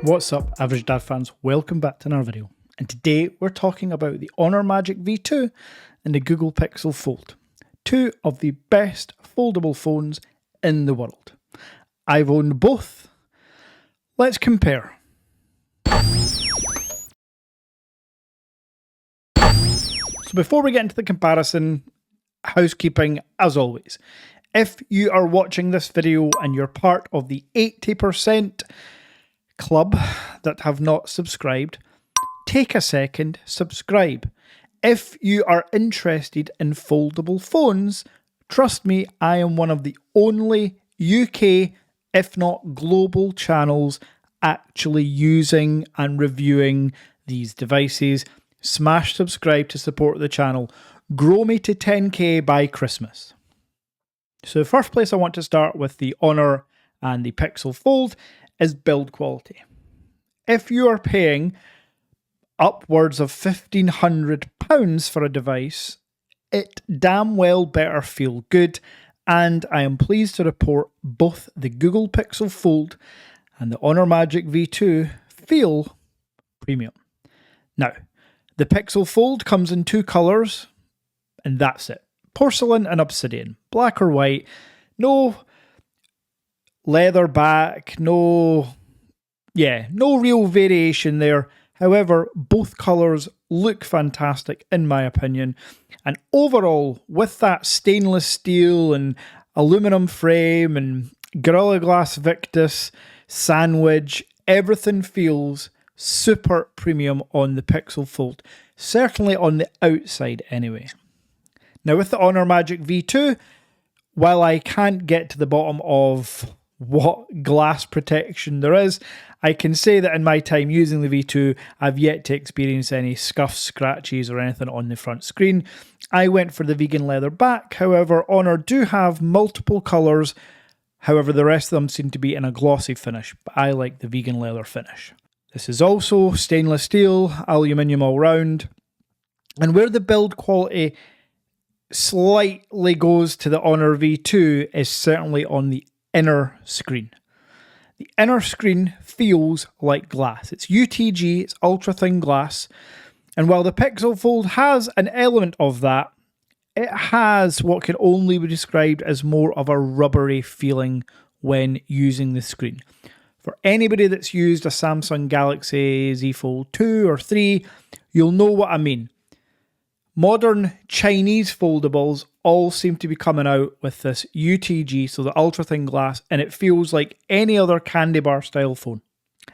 What's up, Average Dad fans? Welcome back to another video. And today we're talking about the Honor Magic V2 and the Google Pixel Fold. Two of the best foldable phones in the world. I've owned both. Let's compare. So before we get into the comparison, housekeeping as always. If you are watching this video and you're part of the 80% club that have not subscribed, take a second, subscribe. If you are interested in foldable phones, trust me, I am one of the only UK, if not global channels actually using and reviewing these devices. Smash subscribe to support the channel. Grow me to 10k by Christmas. So the first place I want to start with the Honor and the Pixel Fold is build quality. If you are paying upwards of £1,500 for a device, it damn well better feel good, and I am pleased to report both the Google Pixel Fold and the Honor Magic V2 feel premium. Now, the Pixel Fold comes in two colours, and that's it. Porcelain and obsidian, black or white, no leather back, no real variation there. However, both colours look fantastic in my opinion. And overall, with that stainless steel and aluminum frame and Gorilla Glass Victus sandwich, everything feels super premium on the Pixel Fold. Certainly on the outside anyway. Now with the Honor Magic V2, while I can't get to the bottom of what glass protection there is, I can say that in my time using the V2, I've yet to experience any scuffs, scratches or anything on the front screen. I went for the vegan leather back, however Honor do have multiple colours, however the rest of them seem to be in a glossy finish, but I like the vegan leather finish. This is also stainless steel, aluminium all round, and where the build quality slightly goes to the Honor V2 is certainly on the inner screen. The inner screen feels like glass. It's UTG, it's ultra thin glass, and while the Pixel Fold has an element of that, it has what can only be described as more of a rubbery feeling when using the screen. For anybody that's used a Samsung Galaxy Z Fold 2 or 3, you'll know what I mean. Modern Chinese foldables all seem to be coming out with this UTG, so the ultra thin glass, and it feels like any other candy bar style phone.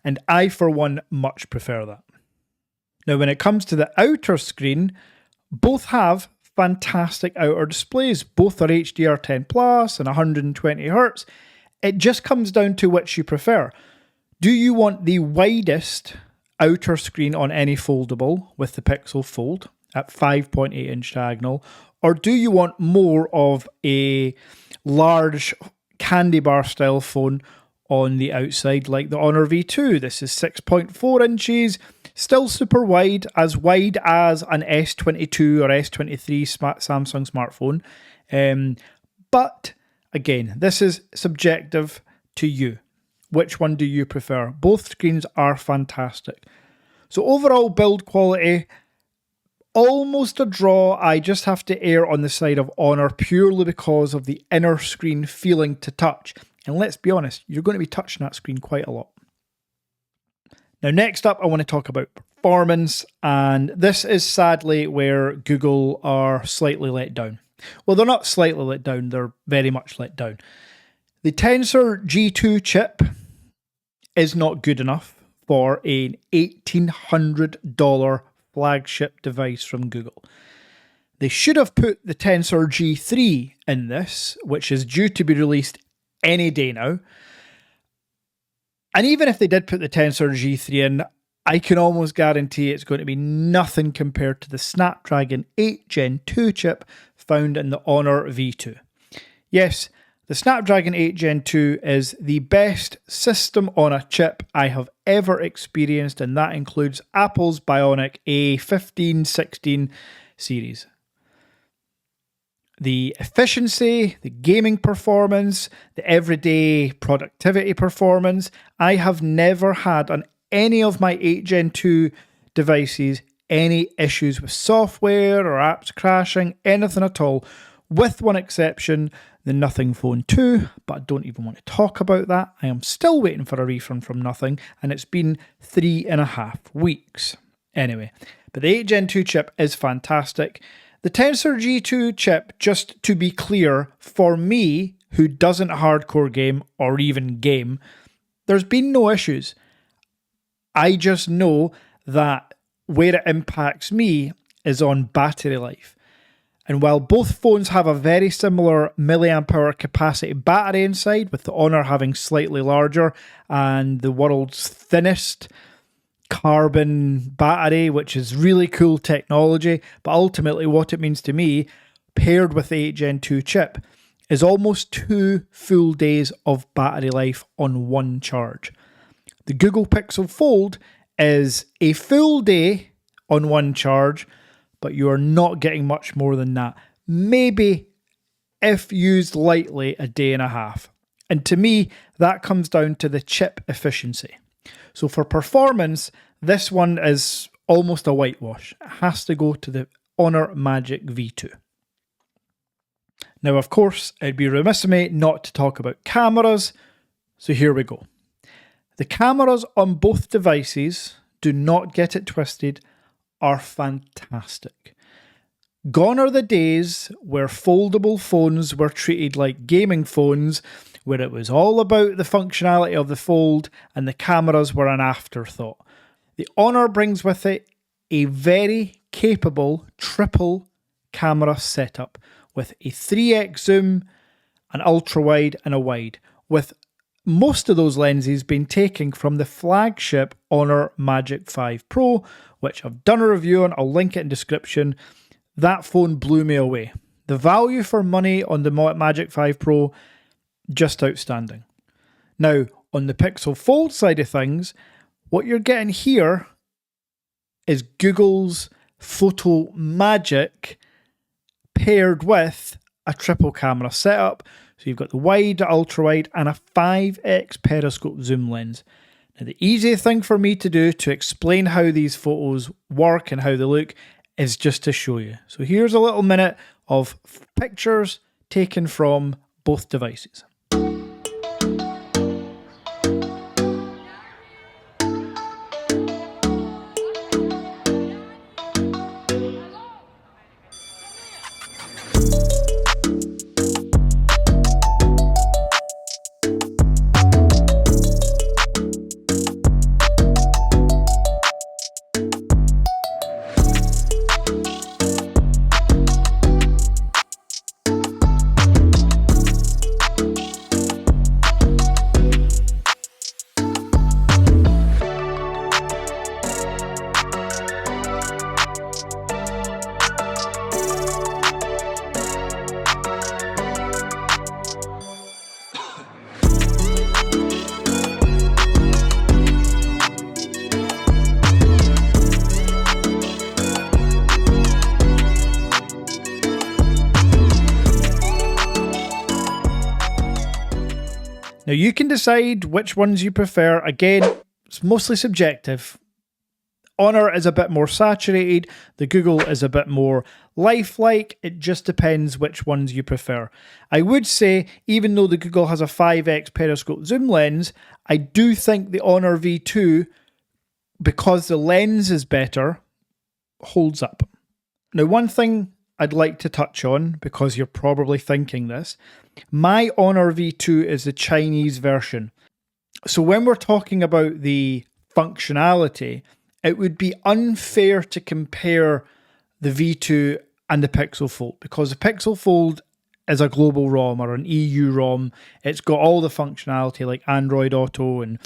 And I, for one, much prefer that. Now, when it comes to the outer screen, both have fantastic outer displays. Both are HDR10 Plus and 120Hz. It just comes down to which you prefer. Do you want the widest outer screen on any foldable with the Pixel Fold at 5.8 inch diagonal, or do you want more of a large candy bar style phone on the outside like the Honor V2? This is 6.4 inches, still super wide as an S22 or S23 Samsung smartphone. But again, this is subjective to you. Which one do you prefer? Both screens are fantastic. So overall build quality, almost a draw. I just have to err on the side of Honor purely because of the inner screen feeling to touch. And let's be honest, you're going to be touching that screen quite a lot. Now next up, I want to talk about performance, and this is sadly where Google are slightly let down. Well, they're not slightly let down, they're very much let down. The Tensor G2 chip is not good enough for an $1,800 flagship device from Google. They should have put the Tensor G3 in this, which is due to be released any day now. And even if they did put the Tensor G3 in, I can almost guarantee it's going to be nothing compared to the Snapdragon 8 Gen 2 chip found in the Honor V2. Yes, the Snapdragon 8 Gen 2 is the best system on a chip I have ever experienced, and that includes Apple's Bionic A15-16 series. The efficiency, the gaming performance, the everyday productivity performance, I have never had an any of my 8 Gen 2 devices any issues with software or apps crashing, anything at all, with one exception, the Nothing Phone 2, but I don't even want to talk about that. I am still waiting for a refund from Nothing, and it's been 3.5 weeks. Anyway, but the 8 Gen 2 chip is fantastic. The Tensor G2 chip, just to be clear, for me, who doesn't hardcore game or even game, there's been no issues. I just know that where it impacts me is on battery life. And while both phones have a very similar milliamp hour capacity battery inside, with the Honor having slightly larger and the world's thinnest carbon battery, which is really cool technology, but ultimately what it means to me, paired with the 8 Gen 2 chip, is almost 2 full days of battery life on one charge. The Google Pixel Fold is a full day on one charge, but you are not getting much more than that. Maybe, if used lightly, a day and a half. And to me, that comes down to the chip efficiency. So for performance, this one is almost a whitewash. It has to go to the Honor Magic V2. Now, of course, it'd be remiss of me not to talk about cameras, so here we go. The cameras on both devices, do not get it twisted, are fantastic. Gone are the days where foldable phones were treated like gaming phones, where it was all about the functionality of the fold and the cameras were an afterthought. The Honor brings with it a very capable triple camera setup with a 3x zoom, an ultra wide and a wide, with most of those lenses being taken from the flagship Honor Magic 5 Pro, which I've done a review on, I'll link it in description. That phone blew me away. The value for money on the Magic 5 Pro, just outstanding. Now, on the Pixel Fold side of things, what you're getting here is Google's Photo Magic paired with a triple camera setup. So you've got the wide, ultra wide, and a 5x periscope zoom lens. Now, the easiest thing for me to do to explain how these photos work and how they look is just to show you. So here's a little minute of pictures taken from both devices. Now you can decide which ones you prefer. Again, it's mostly subjective. Honor is a bit more saturated. The Google is a bit more lifelike. It just depends which ones you prefer. I would say, even though the Google has a 5x periscope zoom lens, I do think the Honor V2, because the lens is better, holds up. Now, one thing I'd like to touch on, because you're probably thinking this, my Honor V2 is the Chinese version. So when we're talking about the functionality, it would be unfair to compare the V2 and the Pixel Fold, because the Pixel Fold is a global ROM or an EU ROM. It's got all the functionality like Android Auto and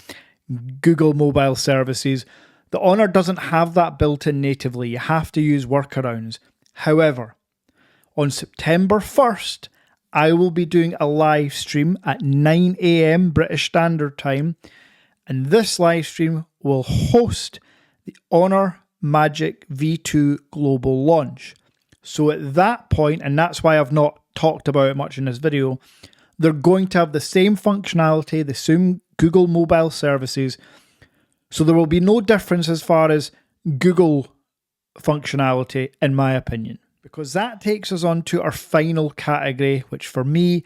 Google mobile services. The Honor doesn't have that built in natively. You have to use workarounds. However, on September 1st, I will be doing a live stream at 9 AM British Standard Time, and this live stream will host the Honor Magic V2 global launch. So at that point, and that's why I've not talked about it much in this video, they're going to have the same functionality, the same Google mobile services, So there will be no difference as far as Google functionality, in my opinion, because that takes us on to our final category, which for me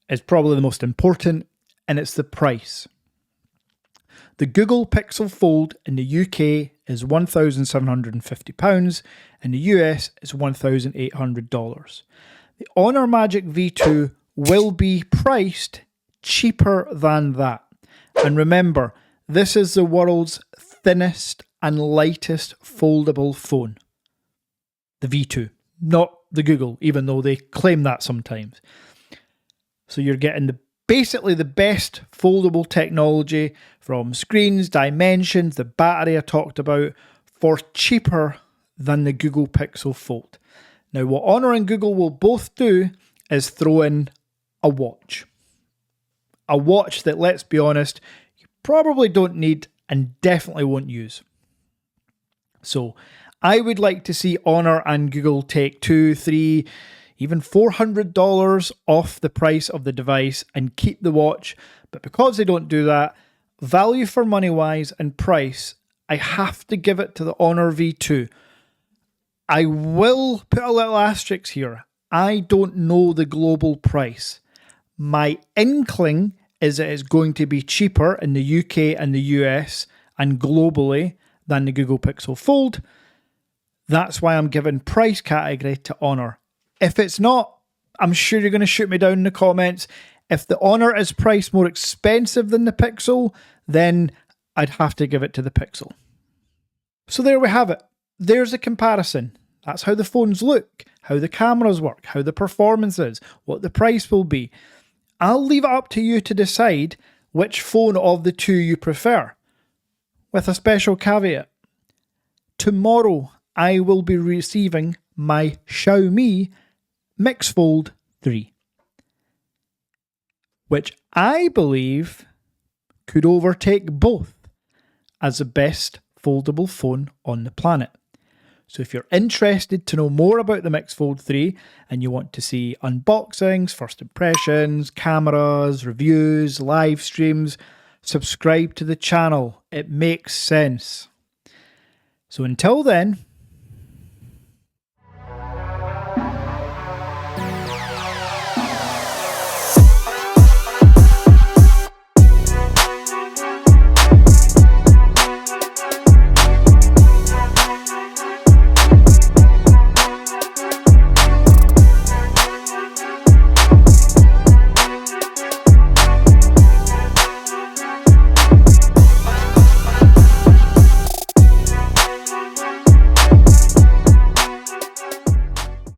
is probably the most important, and it's the price. The Google Pixel Fold in the UK is £1,750, in the US is $1,800. The Honor Magic V2 will be priced cheaper than that. And remember, this is the world's thinnest and lightest foldable phone. The V2, not the Google, even though they claim that sometimes. So you're getting basically the best foldable technology from screens, dimensions, the battery I talked about, for cheaper than the Google Pixel Fold. Now, what Honor and Google will both do is throw in a watch. A watch that, let's be honest, you probably don't need and definitely won't use. So I would like to see Honor and Google take $200, $300, even $400 off the price of the device and keep the watch. But because they don't do that, value for money wise and price, I have to give it to the Honor V2. I will put a little asterisk here. I don't know the global price. My inkling is that it's going to be cheaper in the UK and the US and globally than the Google Pixel Fold. That's why I'm giving price category to Honor. If it's not, I'm sure you're going to shoot me down in the comments. If the Honor is priced more expensive than the Pixel, then I'd have to give it to the Pixel. So there we have it. There's a comparison. That's how the phones look, how the cameras work, how the performance is, what the price will be. I'll leave it up to you to decide which phone of the two you prefer, with a special caveat. Tomorrow, I will be receiving my Xiaomi Mix Fold 3, which I believe could overtake both as the best foldable phone on the planet. So if you're interested to know more about the Mix Fold 3 and you want to see unboxings, first impressions, cameras, reviews, live streams, subscribe to the channel. It makes sense. So until then,